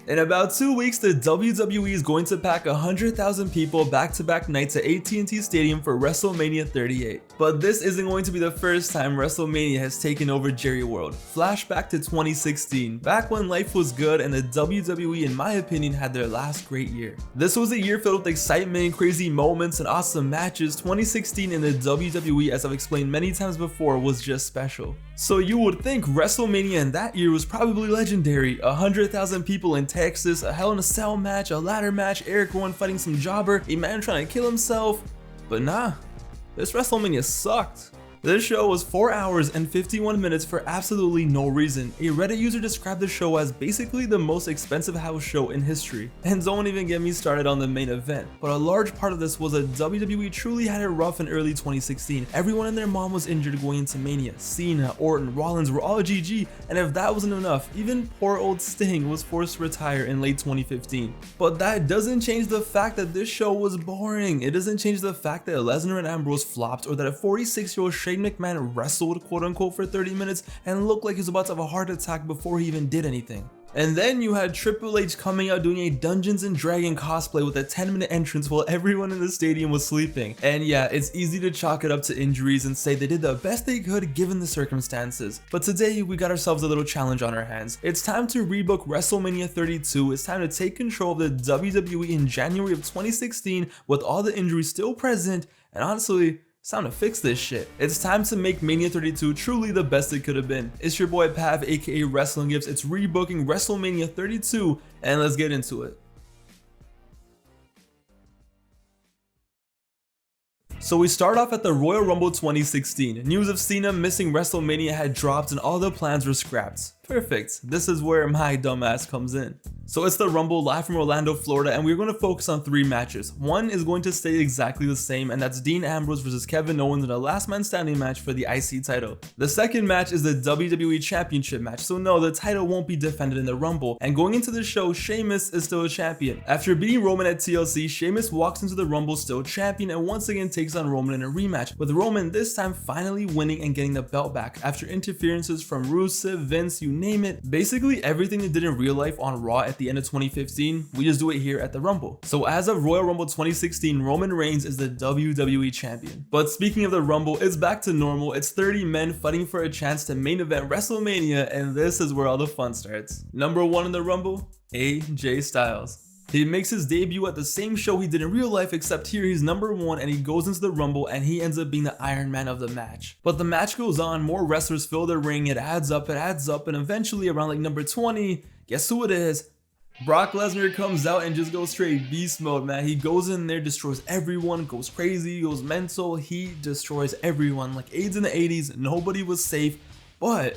In about 2 weeks, the WWE is going to pack 100,000 people back-to-back nights at AT&T Stadium for WrestleMania 38. But this isn't going to be the first time WrestleMania has taken over Jerry World. Flashback to 2016, back when life was good and the WWE, in my opinion, had their last great year. This was a year filled with excitement, crazy moments, and awesome matches. 2016 in the WWE, as I've explained many times before, was just special. So you would think WrestleMania in that year was probably legendary. 100,000 people in Texas, a Hell in a Cell match, a ladder match, Eric Rowan fighting some jobber, a man trying to kill himself. But nah, this WrestleMania sucked. This show was 4 hours and 51 minutes for absolutely no reason. A Reddit user described the show as basically the most expensive house show in history. And don't even get me started on the main event. But a large part of this was that WWE truly had it rough in early 2016. Everyone and their mom was injured going into Mania. Cena, Orton, Rollins were all GG, and if that wasn't enough, even poor old Sting was forced to retire in late 2015. But that doesn't change the fact that this show was boring. It doesn't change the fact that Lesnar and Ambrose flopped, or that a 46-year-old Shane McMahon wrestled quote unquote for 30 minutes and looked like he was about to have a heart attack before he even did anything. And then you had Triple H coming out doing a Dungeons and Dragons cosplay with a 10-minute entrance while everyone in the stadium was sleeping. And yeah, it's easy to chalk it up to injuries and say they did the best they could given the circumstances. But today we got ourselves a little challenge on our hands. It's time to rebook WrestleMania 32. It's time to take control of the WWE in January of 2016 with all the injuries still present, and honestly, it's time to fix this shit. It's time to make Mania 32 truly the best it could have been. It's your boy Pav, aka Wrestling Gifts. It's rebooking WrestleMania 32, and let's get into it. So we start off at the Royal Rumble 2016. News of Cena missing WrestleMania had dropped and all the plans were scrapped. Perfect. This is where my dumbass comes in. So it's the Rumble live from Orlando, Florida, and we're going to focus on 3 matches. One is going to stay exactly the same, and that's Dean Ambrose versus Kevin Owens in a last man standing match for the IC title. The second match is the WWE Championship match, so no, the title won't be defended in the Rumble. And going into the show, Sheamus is still a champion. After beating Roman at TLC, Sheamus walks into the Rumble still champion and once again takes on Roman in a rematch, with Roman this time finally winning and getting the belt back after interferences from Rusev, Vince, you name it. Basically everything they did in real life on Raw at the end of 2015, we just do it here at the Rumble. So as of Royal Rumble 2016, Roman Reigns is the WWE champion. But speaking of the Rumble, it's back to normal. It's 30 men fighting for a chance to main event WrestleMania, and this is where all the fun starts. Number 1 in the Rumble, AJ Styles. He makes his debut at the same show he did in real life, except here he's number 1 and he goes into the Rumble and he ends up being the Iron Man of the match. But the match goes on, more wrestlers fill the ring, it adds up, and eventually around like number 20, guess who it is? Brock Lesnar comes out and just goes straight beast mode, man. He goes in there, destroys everyone, goes crazy, goes mental, he destroys everyone. Like AIDS in the 80s, nobody was safe, but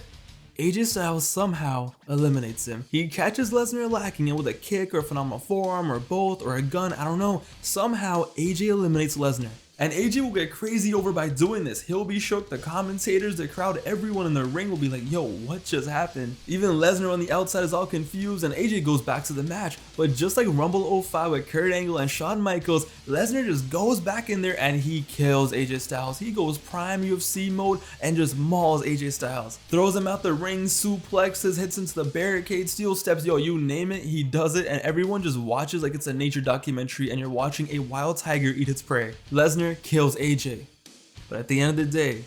AJ Styles somehow eliminates him. He catches Lesnar lacking, and with a kick or a phenomenal forearm or both or a gun, I don't know, somehow AJ eliminates Lesnar. And AJ will get crazy over by doing this. He'll be shook, the commentators, the crowd, everyone in the ring will be like, yo, what just happened? Even Lesnar on the outside is all confused and AJ goes back to the match. But just like Rumble 05 with Kurt Angle and Shawn Michaels, Lesnar just goes back in there and he kills AJ Styles. He goes prime UFC mode and just mauls AJ Styles. Throws him out the ring, suplexes, hits into the barricade, steel steps, yo, you name it, he does it, and everyone just watches like it's a nature documentary and you're watching a wild tiger eat its prey. Lesnar kills AJ, but at the end of the day,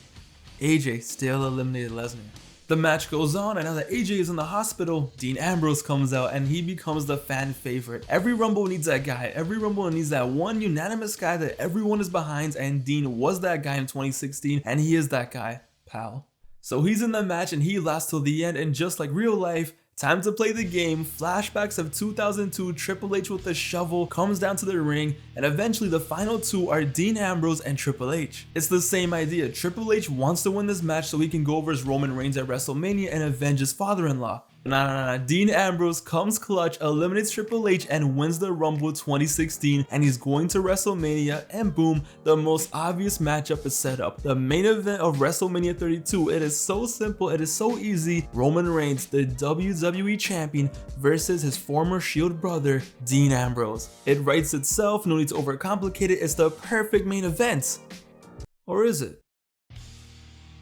AJ still eliminated Lesnar. The match goes on, and now that AJ is in the hospital, Dean Ambrose comes out and he becomes the fan favorite. Every Rumble needs that guy. Every Rumble needs that one unanimous guy that everyone is behind, and Dean was that guy in 2016, and he is that guy, pal. So he's in the match and he lasts till the end, and just like real life, time to play the game. Flashbacks of 2002, Triple H with the shovel comes down to the ring, and eventually the final 2 are Dean Ambrose and Triple H. It's the same idea. Triple H wants to win this match so he can go over his Roman Reigns at WrestleMania and avenge his father-in-law. Nah. Dean Ambrose comes clutch, eliminates Triple H, and wins the Rumble 2016, and he's going to WrestleMania, and boom, the most obvious matchup is set up. The main event of WrestleMania 32. It is so simple, it is so easy. Roman Reigns, the WWE champion, versus his former Shield brother, Dean Ambrose. It writes itself, no need to overcomplicate it, it's the perfect main event. Or is it?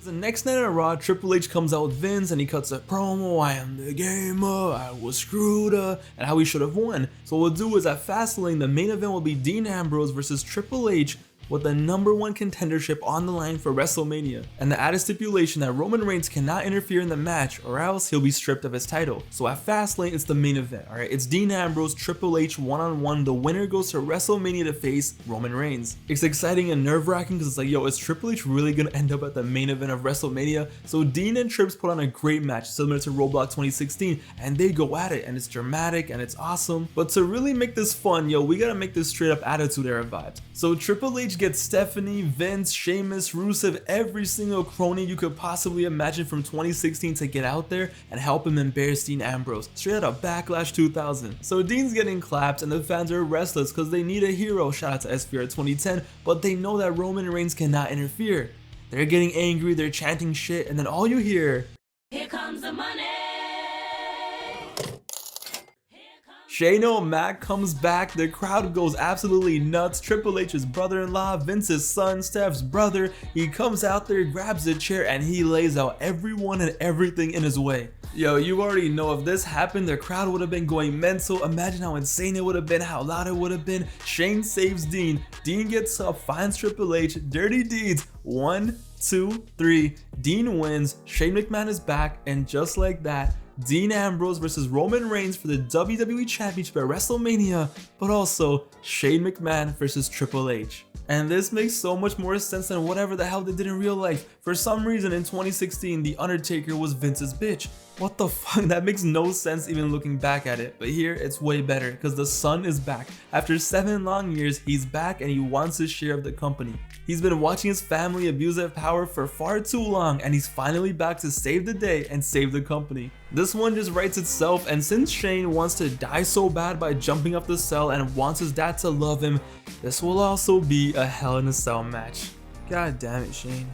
The next night on Raw, Triple H comes out with Vince and he cuts a promo, I am the gamer, I was screwed up, and how he should have won. So what we'll do is at Fastlane, the main event will be Dean Ambrose versus Triple H with the #1 contendership on the line for WrestleMania, and the added stipulation that Roman Reigns cannot interfere in the match or else he'll be stripped of his title. So at Fastlane, it's the main event, alright? It's Dean Ambrose, Triple H one-on-one. The winner goes to WrestleMania to face Roman Reigns. It's exciting and nerve-wracking because it's like, yo, is Triple H really gonna end up at the main event of WrestleMania? So Dean and Trips put on a great match similar to Roadblock 2016, and they go at it, and it's dramatic and it's awesome. But to really make this fun, yo, we gotta make this straight up Attitude Era vibes. So Triple H gets Stephanie, Vince, Sheamus, Rusev, every single crony you could possibly imagine from 2016 to get out there and help him embarrass Dean Ambrose, straight out of Backlash 2000. So Dean's getting clapped and the fans are restless because they need a hero, shout out to SVR 2010, but they know that Roman Reigns cannot interfere. They're getting angry, they're chanting shit, and then all you hear, here comes the money. Shane O'Mac comes back, the crowd goes absolutely nuts. Triple H's brother-in-law, Vince's son, Steph's brother, he comes out there, grabs a chair, and he lays out everyone and everything in his way. Yo, you already know if this happened, the crowd would have been going mental. Imagine how insane it would have been, how loud it would have been. Shane saves Dean, Dean gets up, finds Triple H, dirty deeds, 1, 2, 3, Dean wins, Shane McMahon is back, and just like that, Dean Ambrose versus Roman Reigns for the WWE Championship at WrestleMania, but also Shane McMahon versus Triple H. And this makes so much more sense than whatever the hell they did in real life. For some reason in 2016, The Undertaker was Vince's bitch. What the fuck, that makes no sense even looking back at it. But here, it's way better because the son is back. After 7 long years, he's back and he wants his share of the company. He's been watching his family abuse their power for far too long and he's finally back to save the day and save the company. This one just writes itself, and since Shane wants to die so bad by jumping off the cell and wants his dad to love him, this will also be a Hell in a Cell match. God damn it, Shane.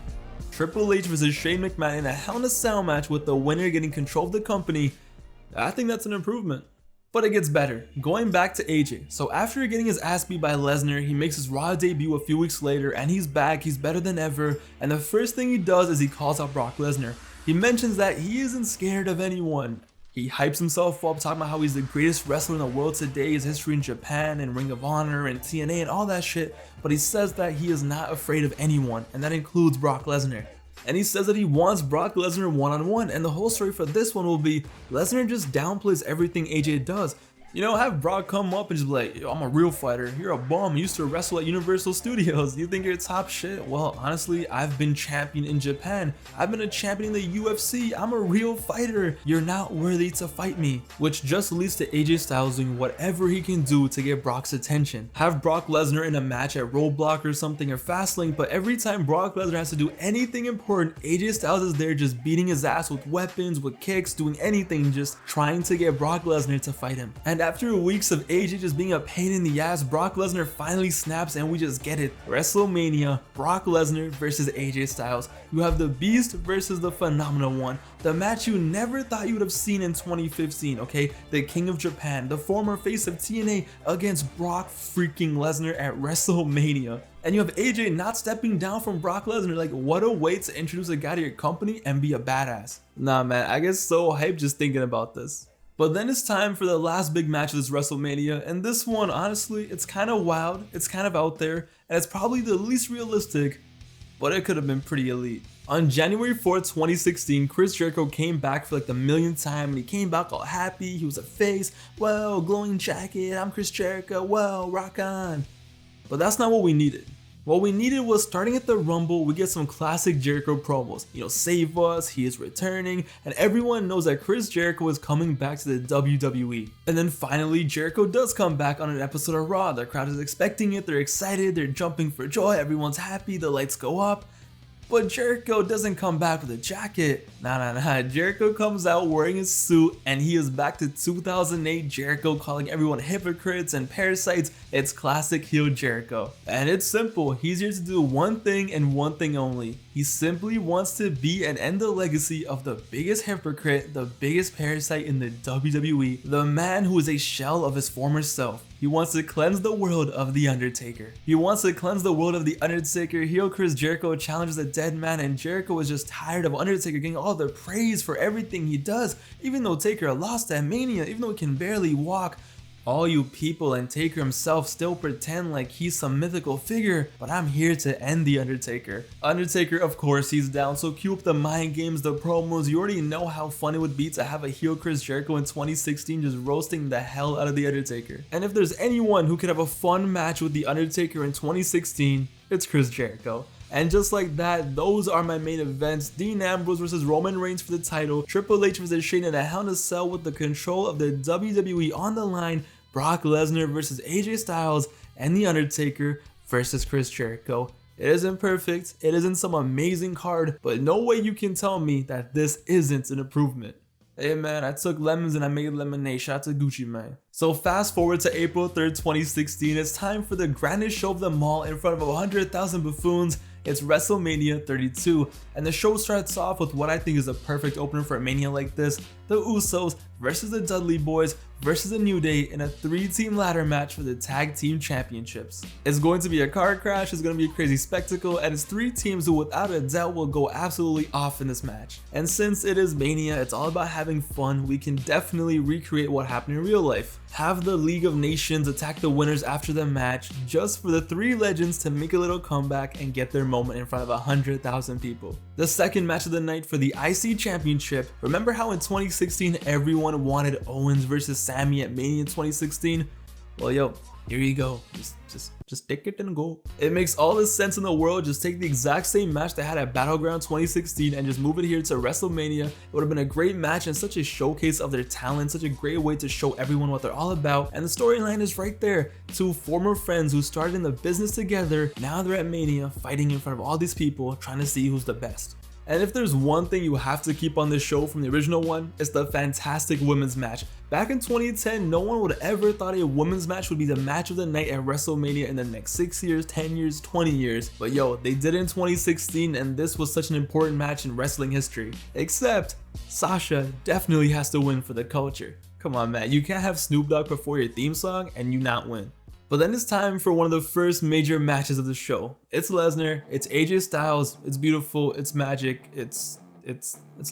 Triple H versus Shane McMahon in a Hell in a Cell match with the winner getting control of the company. I think that's an improvement. But it gets better. Going back to AJ. So after getting his ass beat by Lesnar, he makes his Raw debut a few weeks later and he's back, he's better than ever, and the first thing he does is he calls out Brock Lesnar. He mentions that he isn't scared of anyone. He hypes himself up, talking about how he's the greatest wrestler in the world today, his history in Japan and Ring of Honor and TNA and all that shit, but he says that he is not afraid of anyone, and that includes Brock Lesnar. And he says that he wants Brock Lesnar one-on-one, and the whole story for this one will be Lesnar just downplays everything AJ does. You know, have Brock come up and just be like, yo, I'm a real fighter, you're a bum, you used to wrestle at Universal Studios, you think you're top shit? Well, honestly, I've been champion in Japan, I've been a champion in the UFC, I'm a real fighter, you're not worthy to fight me. Which just leads to AJ Styles doing whatever he can do to get Brock's attention. Have Brock Lesnar in a match at Roadblock or something or Fastlane, but every time Brock Lesnar has to do anything important, AJ Styles is there just beating his ass with weapons, with kicks, doing anything, just trying to get Brock Lesnar to fight him. And after weeks of AJ just being a pain in the ass, Brock Lesnar finally snaps and we just get it. WrestleMania, Brock Lesnar versus AJ Styles. You have the Beast versus the Phenomenal One. The match you never thought you would have seen in 2015, okay? The King of Japan, the former face of TNA against Brock freaking Lesnar at WrestleMania. And you have AJ not stepping down from Brock Lesnar. Like, what a way to introduce a guy to your company and be a badass. Nah man, I get so hyped just thinking about this. But then it's time for the last big match of this WrestleMania, and this one, honestly, it's kind of wild, it's kind of out there, and it's probably the least realistic, but it could have been pretty elite. On January 4th, 2016, Chris Jericho came back for like the millionth time, and he came back all happy, he was a face, well, glowing jacket, I'm Chris Jericho, well, rock on. But that's not what we needed. What we needed was, starting at the Rumble, we get some classic Jericho promos. You know, save us, he is returning, and everyone knows that Chris Jericho is coming back to the WWE. And then finally, Jericho does come back on an episode of Raw. The crowd is expecting it, they're excited, they're jumping for joy, everyone's happy, the lights go up. But Jericho doesn't come back with a jacket. Nah. Jericho comes out wearing his suit and he is back to 2008 Jericho, calling everyone hypocrites and parasites, It's classic heel Jericho. And it's simple, he's here to do one thing and one thing only. He simply wants to be and end the legacy of the biggest hypocrite, the biggest parasite in the WWE, the man who is a shell of his former self. He wants to cleanse the world of The Undertaker. He wants to cleanse the world of The Undertaker. Heel Chris Jericho challenges a dead man, and Jericho is just tired of Undertaker getting all the praise for everything he does, even though Taker lost at Mania, even though he can barely walk. All you people and Taker himself still pretend like he's some mythical figure, but I'm here to end The Undertaker. Undertaker, of course, he's down, so cue up the mind games, the promos. You already know how fun it would be to have a heel Chris Jericho in 2016 just roasting the hell out of The Undertaker. And if there's anyone who could have a fun match with The Undertaker in 2016, it's Chris Jericho. And just like that, those are my main events. Dean Ambrose versus Roman Reigns for the title, Triple H versus Shane in a Hell in a Cell with the control of the WWE on the line, Brock Lesnar versus AJ Styles, and The Undertaker versus Chris Jericho. It isn't perfect, it isn't some amazing card, but no way you can tell me that this isn't an improvement. Hey man, I took lemons and I made lemonade. Shout out to Gucci man. So fast forward to April 3rd, 2016. It's time for the grandest show of them all in front of 100,000 buffoons. It's WrestleMania 32, and the show starts off with what I think is a perfect opener for a Mania like this: the Usos versus the Dudley Boys versus the New Day in a 3-team ladder match for the Tag Team Championships. It's going to be a car crash, it's going to be a crazy spectacle, and it's 3 teams who without a doubt will go absolutely off in this match. And since it is Mania, it's all about having fun. We can definitely recreate what happened in real life. Have the League of Nations attack the winners after the match, just for the 3 legends to make a little comeback and get their moment in front of 100,000 people. The second match of the night for the IC Championship. Remember how in 2016 everyone wanted Owens versus Sammy at Mania 2016? Well, yo, here you go. Just take it and go. It makes all the sense in the world. Just take the exact same match they had at Battleground 2016 and just move it here to WrestleMania. It would have been a great match and such a showcase of their talent, such a great way to show everyone what they're all about. And the storyline is right there. 2 former friends who started in the business together, now they're at Mania fighting in front of all these people, trying to see who's the best. And if there's one thing you have to keep on this show from the original one, it's the fantastic women's match. Back in 2010, no one would ever thought a women's match would be the match of the night at WrestleMania in the next 6 years, 10 years, 20 years. But yo, they did it in 2016, and this was such an important match in wrestling history. Except, Sasha definitely has to win for the culture. Come on man, you can't have Snoop Dogg perform your theme song and you not win. But then it's time for one of the first major matches of the show. It's Lesnar, it's AJ Styles, it's beautiful, it's magic, it's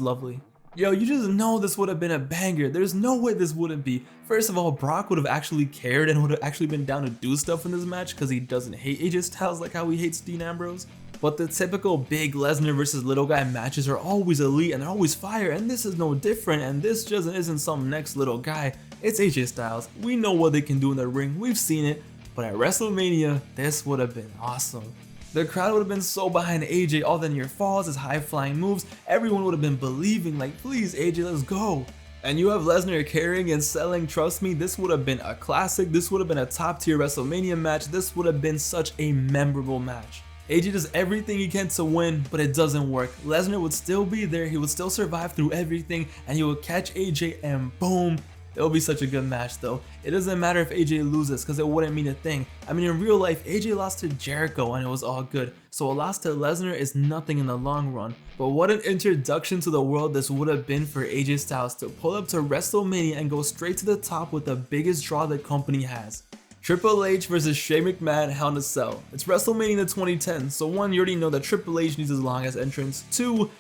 lovely. Yo, you just know this would have been a banger. There's no way this wouldn't be. First of all, Brock would have actually cared and would have actually been down to do stuff in this match because he doesn't hate AJ Styles like how he hates Dean Ambrose. But the typical big Lesnar versus little guy matches are always elite and they're always fire, and this is no different, and this just isn't some next little guy. It's AJ Styles. We know what they can do in the ring, we've seen it, but at WrestleMania, this would have been awesome. The crowd would have been so behind AJ, all the near falls, his high flying moves, everyone would have been believing like, please AJ, let's go. And you have Lesnar carrying and selling. Trust me, this would have been a classic, this would have been a top tier WrestleMania match, this would have been such a memorable match. AJ does everything he can to win, but it doesn't work. Lesnar would still be there, he would still survive through everything, and he would catch AJ and boom. It'll be such a good match though. It doesn't matter if AJ loses because it wouldn't mean a thing. I mean, in real life, AJ lost to Jericho and it was all good. So a loss to Lesnar is nothing in the long run. But what an introduction to the world this would have been for AJ Styles to pull up to WrestleMania and go straight to the top with the biggest draw the company has. Triple H versus Shane McMahon, Hell in a Cell. It's WrestleMania in the 2010, so 1, you already know that Triple H needs his longest entrance. 2,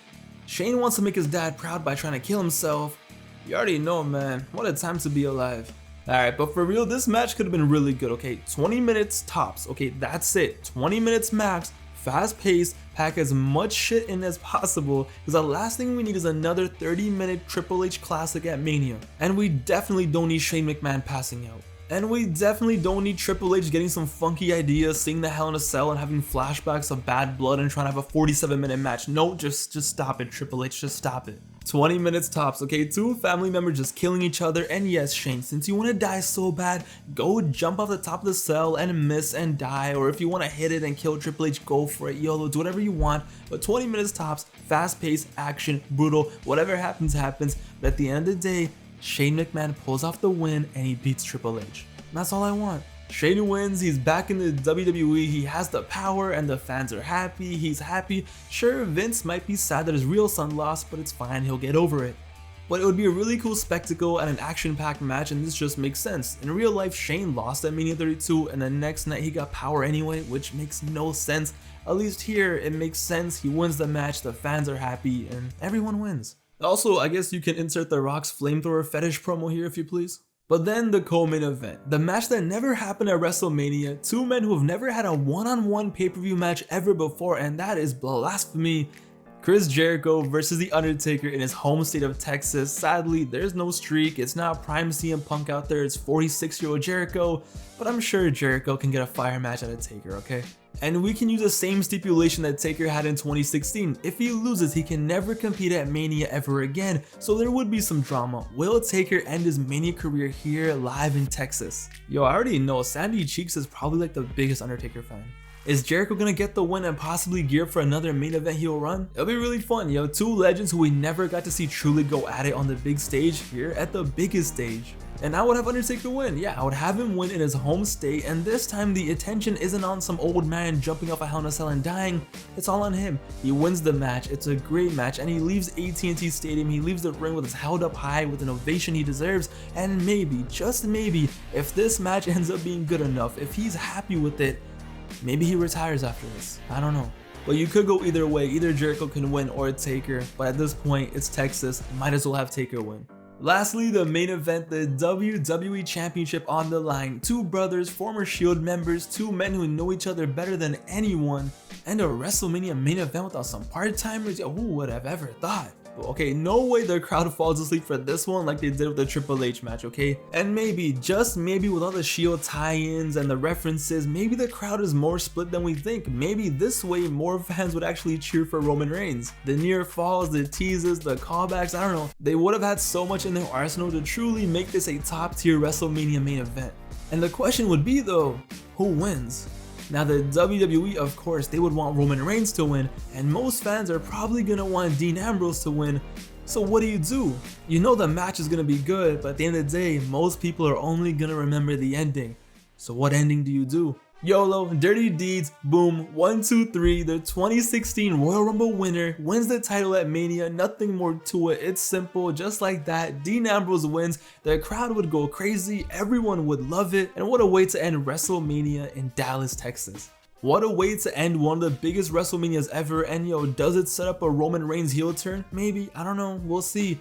Shane wants to make his dad proud by trying to kill himself. You already know, man, what a time to be alive. Alright, but for real, this match could have been really good, okay? 20 minutes tops, okay, that's it. 20 minutes max, fast paced, pack as much shit in as possible, because the last thing we need is another 30-minute Triple H classic at Mania. And we definitely don't need Shane McMahon passing out. And we definitely don't need Triple H getting some funky ideas, seeing the Hell in a Cell and having flashbacks of Bad Blood and trying to have a 47-minute match. No, just stop it, Triple H, just stop it. 20 minutes tops, okay? 2 family members just killing each other, and yes, Shane, since you want to die so bad, go jump off the top of the cell and miss and die, or if you want to hit it and kill Triple H, go for it, YOLO, do whatever you want, but 20 minutes tops, fast-paced, action, brutal, whatever happens, happens, but at the end of the day, Shane McMahon pulls off the win and he beats Triple H. And that's all I want. Shane wins, he's back in the WWE, he has the power and the fans are happy, he's happy. Sure, Vince might be sad that his real son lost, but it's fine, he'll get over it. But it would be a really cool spectacle and an action-packed match, and this just makes sense. In real life, Shane lost at Mania 32 and the next night he got power anyway, which makes no sense. At least here, it makes sense, he wins the match, the fans are happy, and everyone wins. Also, I guess you can insert The Rock's flamethrower fetish promo here if you please. But then the co-main event, the match that never happened at WrestleMania, two men who have never had a one-on-one pay-per-view match ever before, and that is blasphemy. Chris Jericho versus The Undertaker in his home state of Texas. Sadly, there's no streak, it's not prime CM Punk out there, it's 46-year-old Jericho, but I'm sure Jericho can get a fire match out of Taker, okay? And we can use the same stipulation that Taker had in 2016. If he loses, he can never compete at Mania ever again, so there would be some drama. Will Taker end his Mania career here live in Texas? Yo, I already know Sandy Cheeks is probably like the biggest Undertaker fan. Is Jericho gonna get the win and possibly gear up for another main event he'll run? It'll be really fun, yo. Two legends who we never got to see truly go at it on the big stage here at the biggest stage. And I would have Undertaker win. Yeah, I would have him win in his home state, and this time the attention isn't on some old man jumping off a Hell in a Cell and dying. It's all on him. He wins the match, it's a great match, and he leaves AT&T Stadium, he leaves the ring with his held up high with an ovation he deserves, and maybe, just maybe, if this match ends up being good enough, if he's happy with it, maybe he retires after this. I don't know. But you could go either way, either Jericho can win or Taker, but at this point, it's Texas, might as well have Taker win. Lastly, the main event, the WWE Championship on the line. Two brothers, former Shield members, two men who know each other better than anyone, and a WrestleMania main event without some part-timers. Who would have ever thought? Okay, no way the crowd falls asleep for this one like they did with the Triple H match, okay? And maybe, just maybe with all the Shield tie-ins and the references, maybe the crowd is more split than we think. Maybe this way more fans would actually cheer for Roman Reigns. The near falls, the teases, the callbacks, I don't know. They would have had so much in their arsenal to truly make this a top-tier WrestleMania main event. And the question would be though, who wins? Now the WWE, of course, they would want Roman Reigns to win, and most fans are probably gonna want Dean Ambrose to win. So what do? You know the match is gonna be good, but at the end of the day, most people are only gonna remember the ending. So what ending do you do? YOLO, dirty deeds, boom, 1, 2, 3, the 2016 Royal Rumble winner wins the title at Mania, nothing more to it, it's simple, just like that. Dean Ambrose wins, the crowd would go crazy, everyone would love it, and what a way to end WrestleMania in Dallas, Texas. What a way to end one of the biggest WrestleManias ever, and yo, does it set up a Roman Reigns heel turn? Maybe, I don't know, we'll see.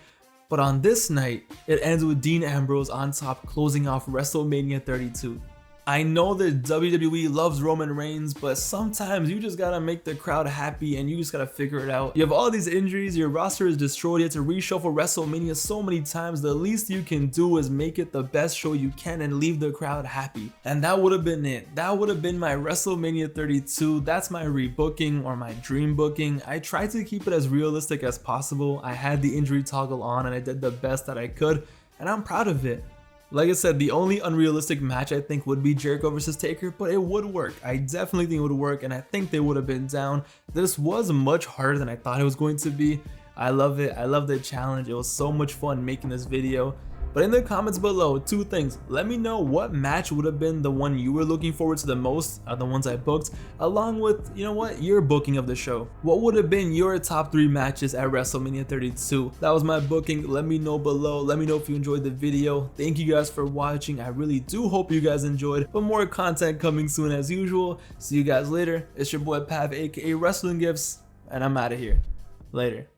But on this night, it ends with Dean Ambrose on top, closing off WrestleMania 32. I know that WWE loves Roman Reigns, but sometimes you just gotta make the crowd happy and you just gotta figure it out. You have all these injuries, your roster is destroyed, you have to reshuffle WrestleMania so many times, the least you can do is make it the best show you can and leave the crowd happy. And that would have been it. That would have been my WrestleMania 32. That's my rebooking or my dream booking. I tried to keep it as realistic as possible. I had the injury toggle on and I did the best that I could, and I'm proud of it. Like I said, the only unrealistic match I think would be Jericho versus Taker, but it would work. I definitely think it would work, and I think they would have been down. This was much harder than I thought it was going to be. I love it. I love the challenge. It was so much fun making this video. But in the comments below, two things. Let me know what match would have been the one you were looking forward to the most out of the ones I booked, along with, you know what, your booking of the show. What would have been your top 3 matches at WrestleMania 32? That was my booking. Let me know below. Let me know if you enjoyed the video. Thank you guys for watching. I really do hope you guys enjoyed, but more content coming soon as usual. See you guys later. It's your boy Pav, aka Wrestling Gifts, and I'm out of here. Later.